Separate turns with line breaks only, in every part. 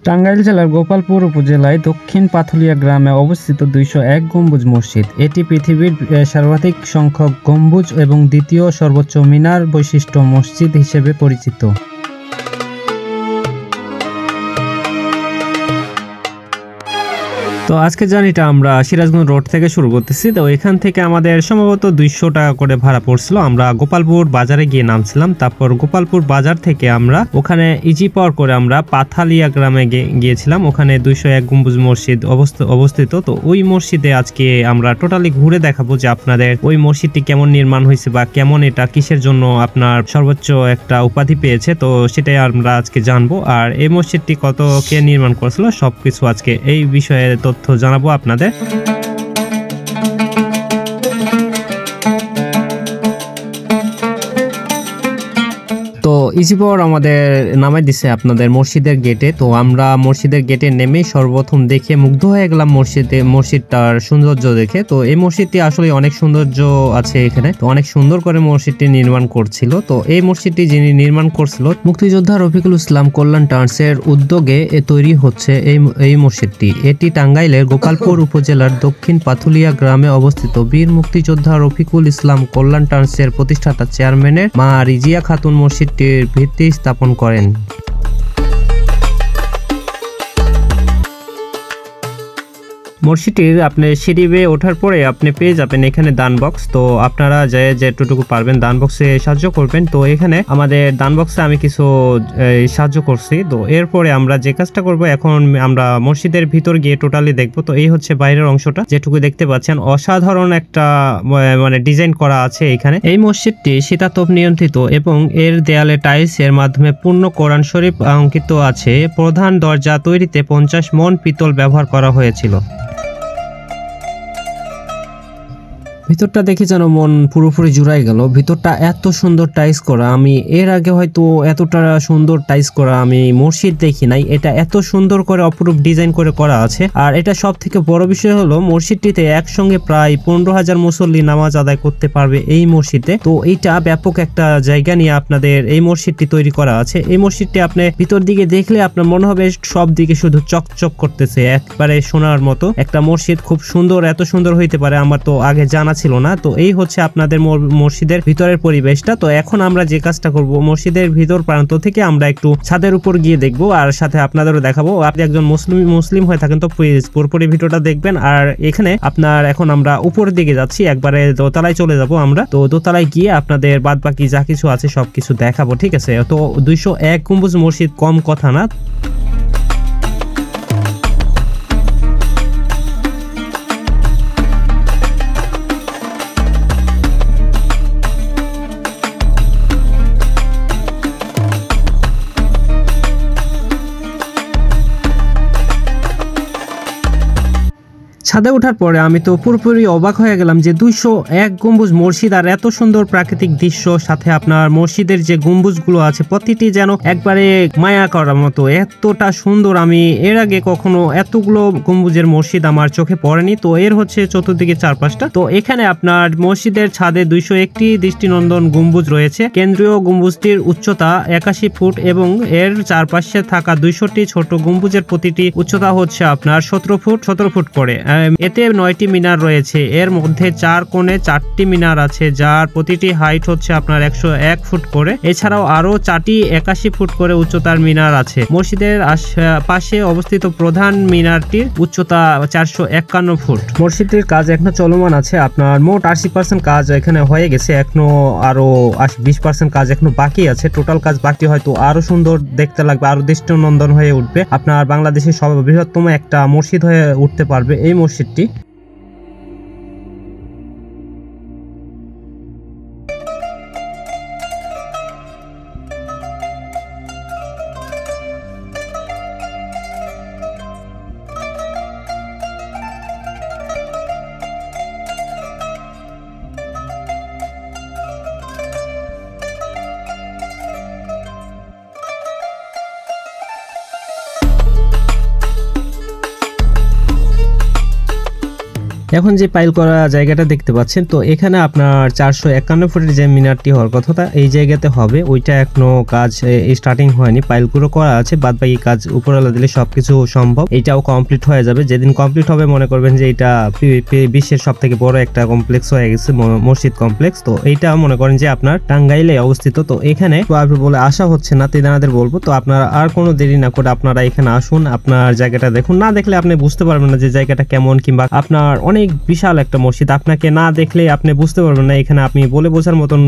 টাঙ্গাইল জেলার গোপালপুর উপজেলায় দক্ষিণ পাথুলিয়া গ্রামে অবস্থিত 201 গম্বুজ মসজিদ। এটি পৃথিবীর সর্বাধিক সংখ্যক গম্বুজ এবং দ্বিতীয় সর্বোচ্চ মিনার বিশিষ্ট মসজিদ হিসেবে পরিচিত। তো আজকে জার্নিটা আমরা সিরাজগঞ্জ রোড থেকে শুরু করতেছি। তো এখান থেকে আমাদের সম্ভবত 200 টাকা করে ভাড়া পড়ছিল। আমরা গোপালপুর বাজারে গিয়ে নামছিলাম, তারপর গোপালপুর বাজার থেকে আমরা ওখানে ইজি পাওয়ার করে আমরা পাথালিয়া গ্রামে গিয়েছিলাম। ওখানে 201 গম্বুজ মসজিদ অবস্থিত। তো ওই মসজিদে আজকে আমরা টোটালি ঘুরে দেখাবো যে আপনাদের ওই মসজিদটি কেমন নির্মাণ হয়েছে বা কেমন এটা কিসের জন্য আপনার সর্বোচ্চ একটা উপাধি পেয়েছে, তো সেটাই আমরা আজকে জানবো। আর এই মসজিদটি কত কে নির্মাণ করেছিল সবকিছু আজকে এই বিষয়ে তথ্য জানাবো আপনাদের। তো ইজি পাওয়ার আমাদের নামাই দিছে আপনাদের মসজিদের গেটে। তো আমরা মসজিদের গেটে নেমে সর্বপ্রথম দেখে মুগ্ধ হয়ে গেলাম মসজিদটার সৌন্দর্য দেখে। তো এই মসজিদটি আসলে অনেক সৌন্দর্য আছে এখানে। তো অনেক সুন্দর করে মসজিদটি নির্মাণ করছিল। তো এই মসজিদটি যিনি নির্মাণ করছিল মুক্তিযোদ্ধা রফিকুল ইসলাম কল্যাণ ট্রান্সের উদ্যোগে তৈরি হচ্ছে এই মসজিদটি। এটি টাঙ্গাইলের গোপালপুর উপজেলার দক্ষিণ পাথুলিয়া গ্রামে অবস্থিত। বীর মুক্তিযোদ্ধা রফিকুল ইসলাম কল্যাণ ট্রান্সের প্রতিষ্ঠাতা চেয়ারম্যানের মা রিজিয়া খাতুন মসজিদটির ভিত্তি স্থাপন করেন। মসজিদটির আপনি সিঁড়ি বেয়ে ওঠার পরে আপনি পেয়ে যাবেন এখানে দান বক্স। তো আপনারা যেটুকু পারবেন দান বক্সে সাহায্য করবেন। তো এখানে আমাদের দান বক্সে আমি কিছু সাহায্য করছি। তো এরপরে আমরা যে কাজটা করব, এখন আমরা মসজিদের ভিতর গিয়ে টোটালি দেখবো। তো এই হচ্ছে বাইরের অংশটা, যেটুকু দেখতে পাচ্ছেন অসাধারণ একটা মানে ডিজাইন করা আছে এখানে। এই মসজিদটি শীতাতপ নিয়ন্ত্রিত এবং এর দেয়ালে টাইলস এর মাধ্যমে পূর্ণ কোরআন শরীফ অঙ্কিত আছে। প্রধান দরজা তৈরিতে 50 মণ পিতল ব্যবহার করা হয়েছিল। ভিতরটা দেখে যেন মন পুরোপুরি জুড়াই গেল। ভিতরটা এত সুন্দর টাইলস করা, আমি এর আগে হয়তো এতটা সুন্দর টাইলস করা আমি মসজিদ দেখি নাই। এটা এত সুন্দর করে অপরূপ ডিজাইন করে করা আছে। আর এটা সব থেকে বড় বিষয় হলো মসজিদটিতে একসঙ্গে প্রায় 15,000 মুসল্লি নামাজ আদায় করতে পারবে এই মসজিদে। তো এইটা ব্যাপক একটা জায়গা নিয়ে আপনাদের এই মসজিদটি তৈরি করা আছে। এই মসজিদটি আপনি ভিতর দিকে দেখলে আপনার মনে হবে সব দিকে শুধু চকচক করতেছে, একবারে সোনার মতো একটা মসজিদ। খুব সুন্দর, এত সুন্দর হইতে পারে আমার তো আগে জানা ছিল না। তো এই হচ্ছে আপনাদের মসজিদের ভিতরের পরিবেশটা। তো এখন আমরা যে কাজটা করব, মসজিদের ভিতর প্রান্ত থেকে আমরা একটু ছাদের উপর গিয়ে দেখব আর সাথে আপনাদেরও দেখাবো। আপনি একজন মুসলিম হয়ে থাকেন তো প্লিজ পুরোপুরি ভিডিওটা দেখবেন। আর এখানে আপনার এখন আমরা উপরের দিকে যাচ্ছি, একবারে দোতলায় চলে যাব আমরা। তো দোতলায় গিয়ে আপনাদের বাদ বাকি যা কিছু আছে সবকিছু দেখাবো, ঠিক আছে? তো 201 গম্বুজ মসজিদ কম কথা না। ছাদে ওঠার পরে আমি তো পুরোপুরি অবাক হয়ে গেলাম যে 201 গম্বুজ মসজিদ আর এত সুন্দর প্রাকৃতিক দৃশ্য, সাথে আপনার মসজিদের যে গম্বুজগুলো আছে প্রতিটি যেন একবারে মায়া করার মতো, এতটা সুন্দর। আমি এর আগে কখনো এতগুলো গম্বুজের মসজিদ আমার চোখে পড়েনি। তো এর হচ্ছে চতুর্দিকে 4-5টা। তো এখানে আপনার মসজিদের ছাদে 201টি দৃষ্টিনন্দন গম্বুজ রয়েছে। কেন্দ্রীয় গম্বুজটির উচ্চতা 81 ফুট এবং এর চারপাশে থাকা 200টি ছোট গম্বুজের প্রতিটি উচ্চতা হচ্ছে আপনার 17 ফুট করে। এতে 9টি মিনার রয়েছে। এর মধ্যে 4 কোণে 4টি মিনার আছে, যার প্রতিটি হাইট হচ্ছে আপনার 101 ফুট করে। এছাড়াও আরো 4টি 81 ফুট করে উচ্চতার মিনার আছে। মসজিদের পাশে অবস্থিত প্রধান মিনারটির উচ্চতা 451 ফুট। মসজিদটির কাজ এখনো চলমান আছে। আপনার মোট 80% কাজ এখানে হয়ে গেছে, এখনো আরো 20% কাজ এখনো বাকি আছে। টোটাল কাজ বাকি, হয়তো আরো সুন্দর দেখতে লাগবে, আরো দৃষ্টিনন্দন হয়ে উঠবে। আপনার বাংলাদেশের সর্ববৃহত্তম একটা মসজিদ হয়ে উঠতে পারবে এই মসজিদটি। এখন যে পাইল করা জায়গাটা দেখতে পাচ্ছেন, তো এখানে আপনার 451 ফুটের যে মিনারটি হওয়ার কথা এই জায়গাতে হবে, ওইটা এখনো কাজ স্টার্টিং হয়নি, পাইলগুলো করা আছে, বাদ বাকি কাজ উপরওয়ালা দিলে সবকিছু সম্ভব। এটাও কমপ্লিট হয়ে যাবে, যেদিন কমপ্লিট হবে মনে করবেন যে এটা বিশ্বের সব থেকে বড় একটা কমপ্লেক্স হয়ে গেছে, মসজিদ কমপ্লেক্স। তো এইটা মনে করেন যে আপনার টাঙ্গাইলে অবস্থিত। তো এখানে বলে আসা হচ্ছে না, তেনাদের বলবো তো আপনারা আর কোনো দেরি না করে আপনারা এখানে আসুন, আপনার জায়গাটা দেখুন। না দেখলে আপনি বুঝতে পারবেন না যে জায়গাটা কেমন, কিংবা আপনার অনেক বিশাল একটা মসজিদ, আপনাকে না দেখলে আপনি বুঝতে পারবেন না। এখানে আপনি বলে বোঝার মতন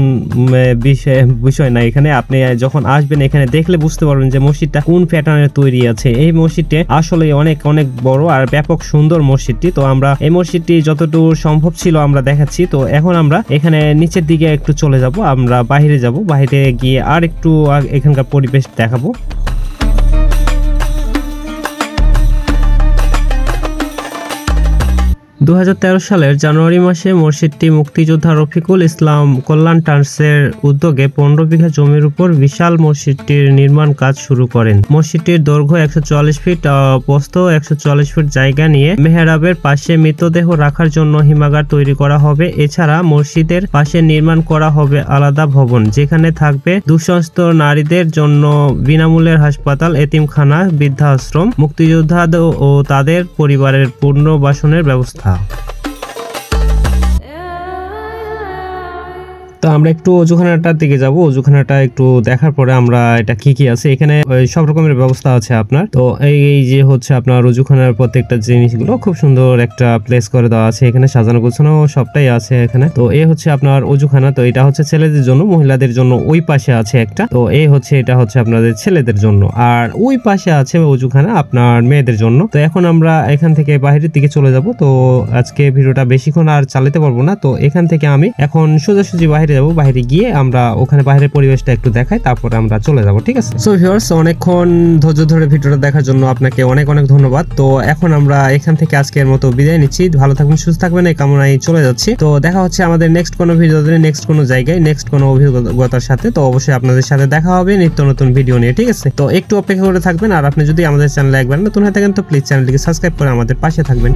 বিষয় না, এখানে আপনি যখন আসবেন এখানে দেখলে বুঝতে পারবেন যে মসজিদটা কোন প্যাটার্নের তৈরি আছে। এই মসজিদটি আসলে অনেক অনেক বড় আর ব্যাপক সুন্দর মসজিদটি। তো আমরা এই মসজিদটি যতটুকু সম্ভব ছিল আমরা দেখাচ্ছি। তো এখন আমরা এখানে নিচের দিকে একটু চলে যাব, আমরা বাইরে যাব, বাইরে গিয়ে আর একটু এখানকার পরিবেশ দেখাবো। 2013 সালের জানুয়ারি মাসে মসজিদটি মুক্তিযোদ্ধা রফিকুল ইসলাম কল্যাণ ট্রাস্টের উদ্যোগে 15 বিঘা জমির উপর বিশাল মসজিদটির নির্মাণ কাজ শুরু করেন। মসজিদটির দৈর্ঘ্য 144 ফিট, প্রস্থ 144 ফিট জায়গা নিয়ে মেহরাবের পাশে মৃতদেহ রাখার জন্য হিমাগার তৈরি করা হবে। এছাড়া মসজিদের পাশে নির্মাণ করা হবে আলাদা ভবন, যেখানে থাকবে দুঃস্থ নারীদের জন্য বিনামূল্যের হাসপাতাল, এতিমখানা, বৃদ্ধাশ্রম, মুক্তিযোদ্ধা ও তাদের পরিবারের পুনর্বাসনের ব্যবস্থা। তো আমরা একটু অজুখানাটার দিকে যাব, অজুখানাটা একটু দেখার পরে আমরা এটা কি কি আছে এখানে সব রকমের ব্যবস্থা আছে আপনার। তো এই যে হচ্ছে আপনার অজুখানার প্রত্যেকটা জিনিসগুলো খুব সুন্দর একটা প্লেস করে দেওয়া আছে, এখানে সাজানো গোছানো সবটাই আছে এখানে। তো এই হচ্ছে আপনার অজুখানা, তো এটা হচ্ছে ছেলেদের জন্য, মহিলাদের জন্য ওই পাশে আছে একটা। তো এই হচ্ছে এটা হচ্ছে আপনাদের ছেলেদের জন্য, আর ওই পাশে আছে অজুখানা আপনার মেয়েদের জন্য। তো এখন আমরা এখান থেকে বাইরের দিকে চলে যাব। তো আজকে ভিডিওটা বেশিক্ষণ আর চালাতে পারবো না, তো এখান থেকে আমি এখন সোজাসুজি বাইরে যাব, বাইরে গিয়ে আমরা ওখানে বাইরের পরিবেশটা একটু দেখাই, তারপরে আমরা চলে যাব, ঠিক আছে? সো ভিউয়ার্স, অনেকক্ষণ ধৈর্য ধরে ভিডিওটা দেখার জন্য আপনাকে অনেক অনেক ধন্যবাদ। তো এখন আমরা এখান থেকে আজকের মতো বিদায় নিচ্ছি। ভালো থাকবেন, সুস্থ থাকবেন, এই কামনায় চলে যাচ্ছি। তো দেখা হচ্ছে আমাদের নেক্সট কোনো ভিডিওতে, নেক্সট কোনো জায়গায়, নেক্সট কোনো অভিজ্ঞতার সাথে। তো অবশ্যই আপনাদের সাথে দেখা হবে নিত্য নতুন ভিডিও নিয়ে, ঠিক আছে? তো একটু অপেক্ষা করে থাকবেন, আর আপনি যদি আমাদের চ্যানেলে একবার নতুন হয়ে থাকেন তো প্লিজ চ্যানেলটিকে সাবস্ক্রাইব করে আমাদের পাশে থাকবেন।